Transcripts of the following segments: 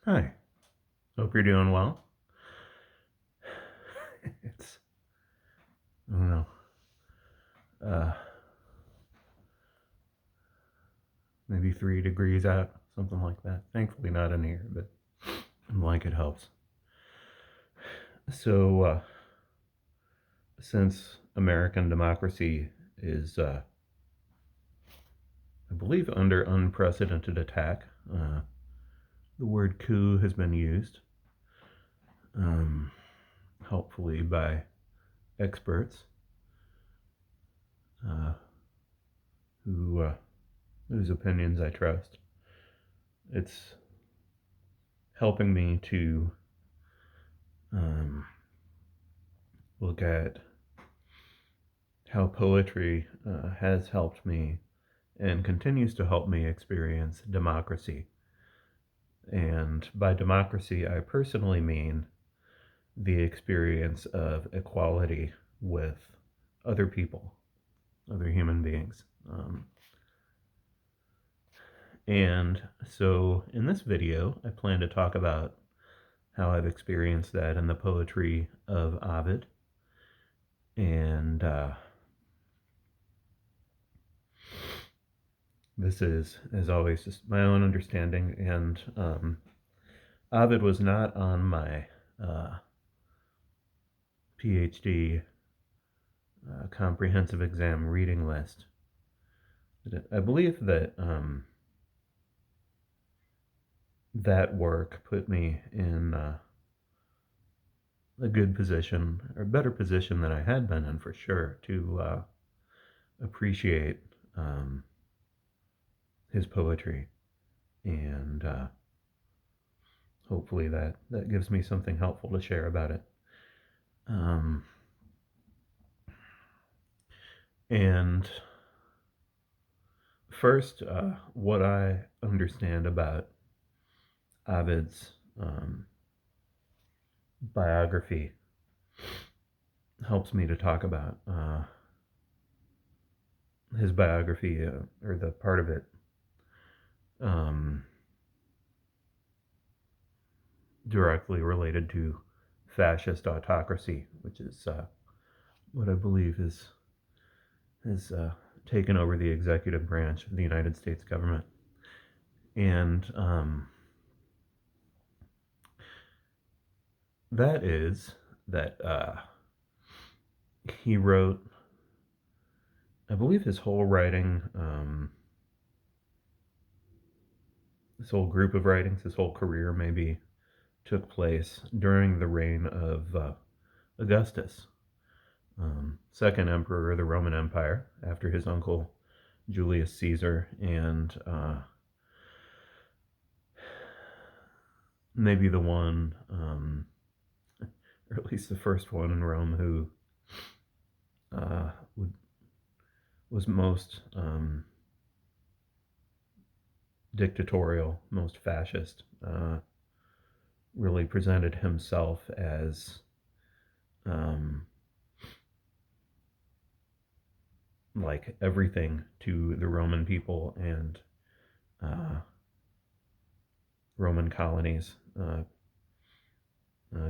Hi, hope you're doing well. It's, I don't know, uh, maybe 3 degrees out, something like that. Thankfully, not in here, but a blanket helps. So, since American democracy is, I believe, under unprecedented attack, the word coup has been used, um, helpfully by experts uh, who whose opinions I trust. It's helping me to um, look at how poetry has helped me and continues to help me experience democracy. And by democracy, I personally mean the experience of equality with other people, other human beings. And so in this video, I plan to talk about how I've experienced that in the poetry of Ovid. And this is, as always, just my own understanding. And Ovid was not on my PhD comprehensive exam reading list. I believe that that work put me in a good position, or a better position than I had been in for sure, to appreciate his poetry. And hopefully that gives me something helpful to share about it. And first, what I understand about Ovid's biography helps me to talk about his biography, or the part of it directly related to fascist autocracy, which is what I believe has taken over the executive branch of the United States government. And that is that he wrote, I believe his whole writing, this whole group of writings, his whole career maybe, took place during the reign of Augustus, second emperor of the Roman Empire, after his uncle Julius Caesar, and maybe the one, or at least the first one in Rome, who was most dictatorial, most fascist, really presented himself as like everything to the Roman people and Roman colonies,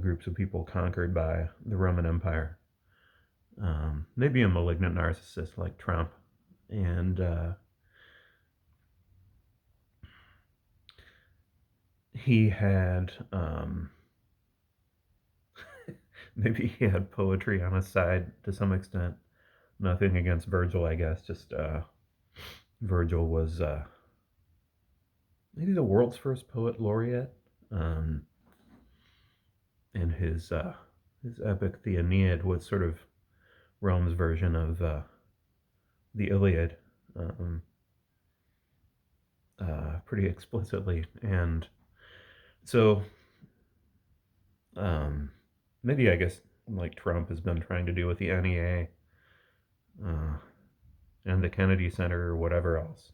groups of people conquered by the Roman Empire. Maybe a malignant narcissist like Trump. And he had, maybe he had poetry on his side to some extent. Nothing against Virgil, I guess. Just Virgil was maybe the world's first poet laureate. And his epic, the Aeneid, was sort of Rome's version of the Iliad, pretty explicitly. And so maybe, I guess, like Trump has been trying to do with the NEA and the Kennedy Center or whatever else.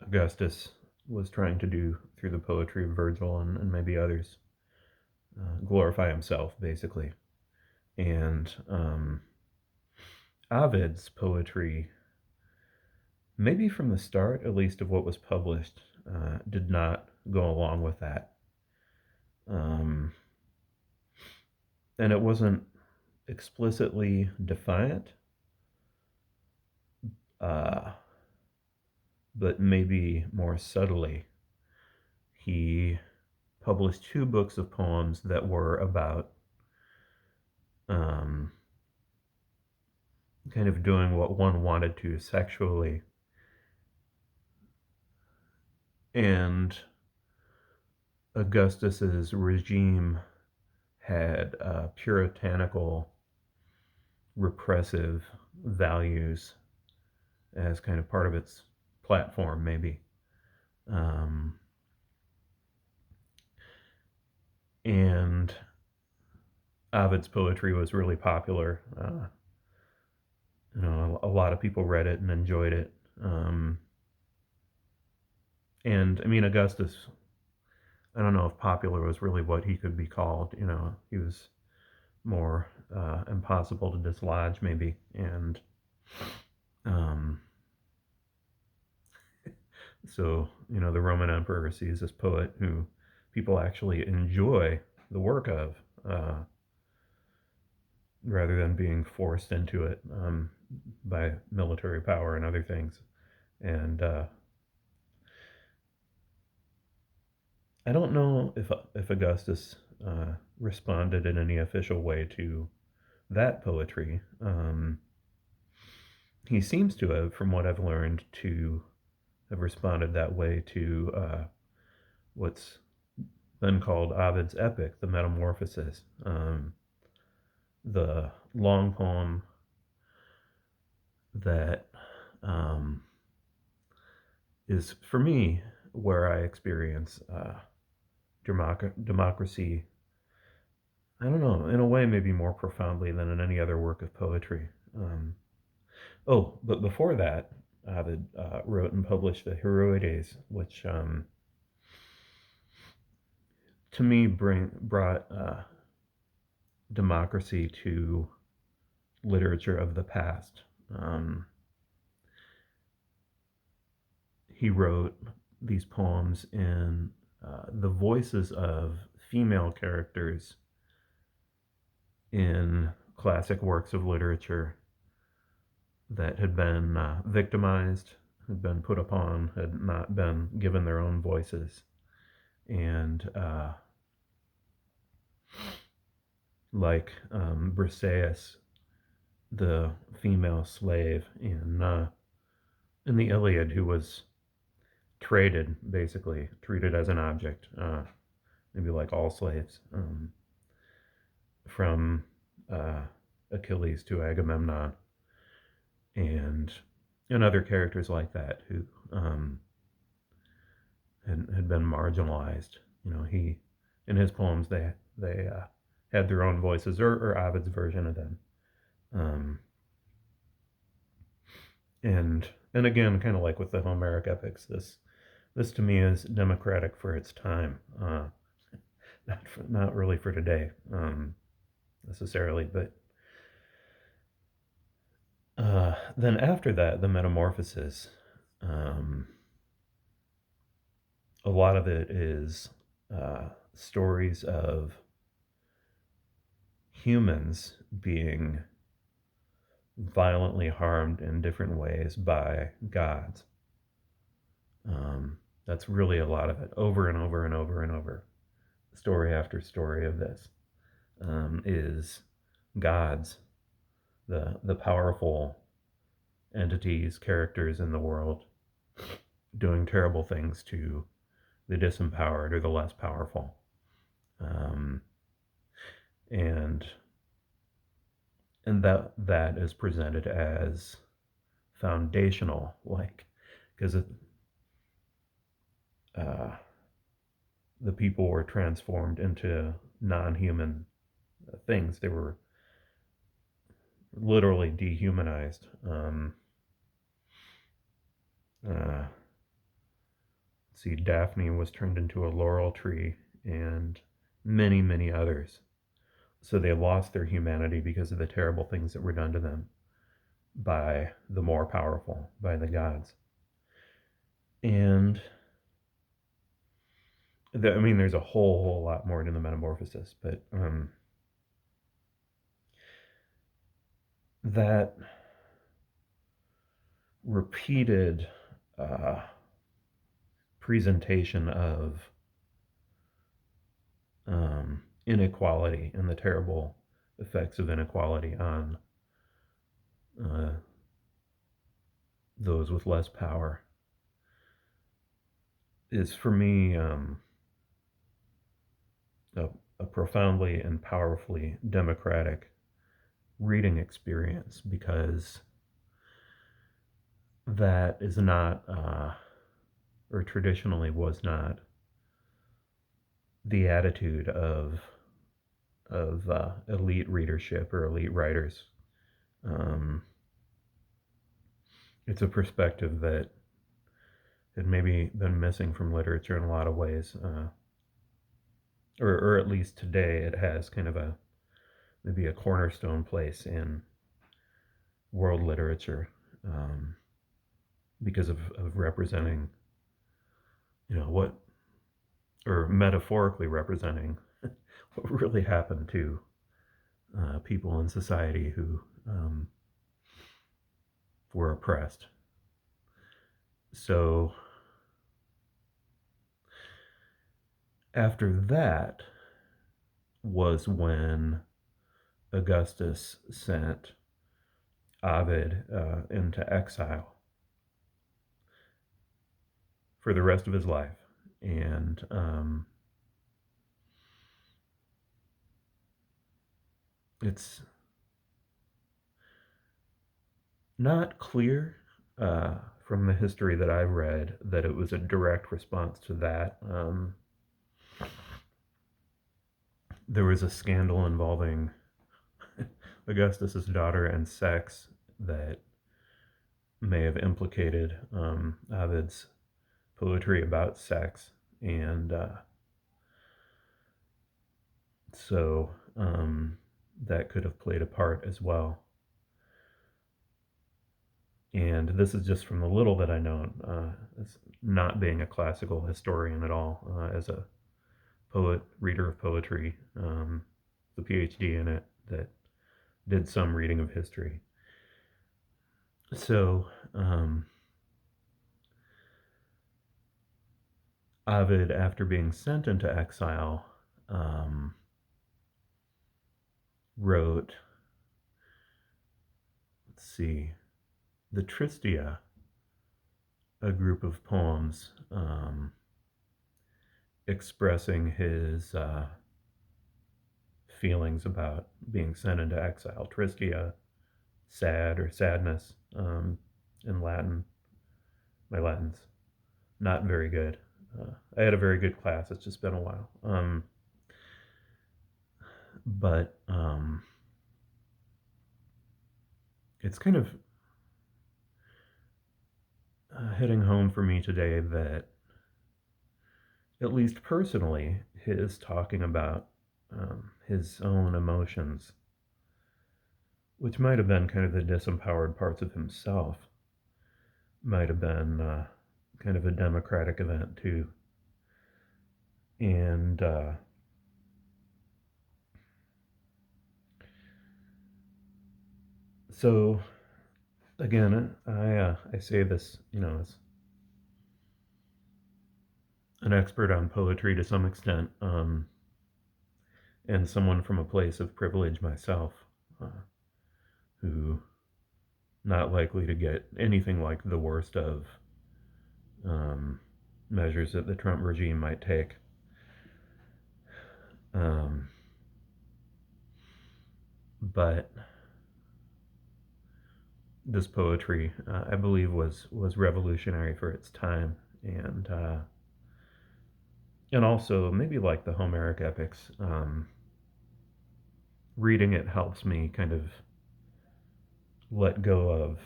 Augustus was trying to do through the poetry of Virgil and maybe others, glorify himself, basically. And Ovid's poetry maybe from the start, at least of what was published, did not go along with that. Um, and it wasn't explicitly defiant, uh, but maybe more subtly. He published two books of poems that were about um, kind of doing what one wanted to sexually. And Augustus's regime had puritanical, repressive values as kind of part of its platform, maybe. Um, and Ovid's poetry was really popular. A lot of people read it and enjoyed it. And I mean, Augustus, I don't know if popular was really what he could be called. He was more impossible to dislodge, maybe. And um, so, the Roman emperor sees this poet who people actually enjoy the work of, rather than being forced into it by military power and other things. And I don't know if Augustus responded in any official way to that poetry. He seems to have, from what I've learned, to have responded that way to what's been called Ovid's epic, the Metamorphoses, the long poem that is, for me, where I experience democracy, I don't know, in a way maybe more profoundly than in any other work of poetry. But before that, Ovid wrote and published the Heroides, which to me brought democracy to literature of the past. He wrote these poems in the voices of female characters in classic works of literature that had been victimized, had been put upon, had not been given their own voices. And like Briseis, the female slave in the Iliad, who was traded, basically treated as an object, maybe like all slaves, from Achilles to Agamemnon, and other characters like that who had been marginalized. He, in his poems, they had their own voices, or Ovid's version of them. And again, kind of like with the Homeric epics, this to me is democratic for its time, not really for today necessarily, but then after that, the Metamorphoses, a lot of it is stories of humans being violently harmed in different ways by gods. That's really a lot of it, over and over and over and over. Story after story of this is gods, the powerful entities, characters in the world, doing terrible things to the disempowered or the less powerful. And that is presented as foundational, like, because the people were transformed into non-human things. They were literally dehumanized. See, Daphne was turned into a laurel tree, and many, many others. So they lost their humanity because of the terrible things that were done to them by the more powerful, by the gods. And I mean, there's a whole lot more to the Metamorphosis, but that repeated uh, presentation of inequality and the terrible effects of inequality on uh, those with less power is, for me, a, a profoundly and powerfully democratic reading experience, because that is not, or traditionally was not, the attitude of elite readership or elite writers. Um, it's a perspective that had maybe been missing from literature in a lot of ways, or at least today it has kind of maybe a cornerstone place in world literature, because of representing, what, or metaphorically representing what really happened to people in society who were oppressed. So after that was when Augustus sent Ovid into exile for the rest of his life. And it's not clear from the history that I've read that it was a direct response to that. There was a scandal involving Augustus's daughter and sex that may have implicated Ovid's poetry about sex, and so that could have played a part as well. And this is just from the little that I know, as not being a classical historian at all, as a poet, reader of poetry, the PhD in it, that did some reading of history. So Ovid, after being sent into exile, wrote, let's see, the Tristia, a group of poems expressing his feelings about being sent into exile. Tristia, sad or sadness, in Latin. My Latin's not very good. I had a very good class. It's just been a while. But it's kind of hitting home for me today that, at least personally, his talking about his own emotions, which might have been kind of the disempowered parts of himself, might have been kind of a democratic event too. And so again, I say this, as an expert on poetry to some extent, and someone from a place of privilege myself, who not likely to get anything like the worst of measures that the Trump regime might take. But this poetry, I believe, was revolutionary for its time, and also maybe like the Homeric epics. Reading it helps me kind of let go of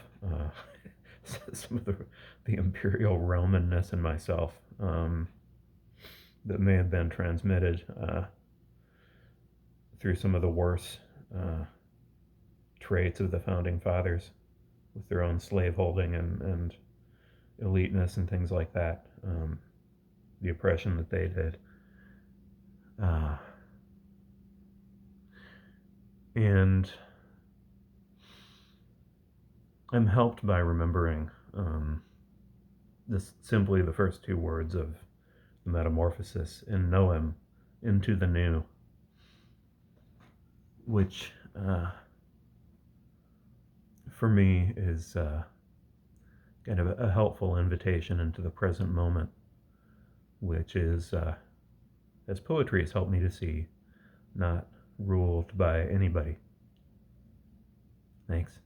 some of the imperial Romanness in myself, that may have been transmitted through some of the worst traits of the founding fathers, with their own slaveholding and eliteness and things like that, the oppression that they did. Uh, and I'm helped by remembering this simply the first two words of the Metamorphosis, in Noem, into the new, which for me is kind of a helpful invitation into the present moment, which is, as poetry has helped me to see, not ruled by anybody. Thanks.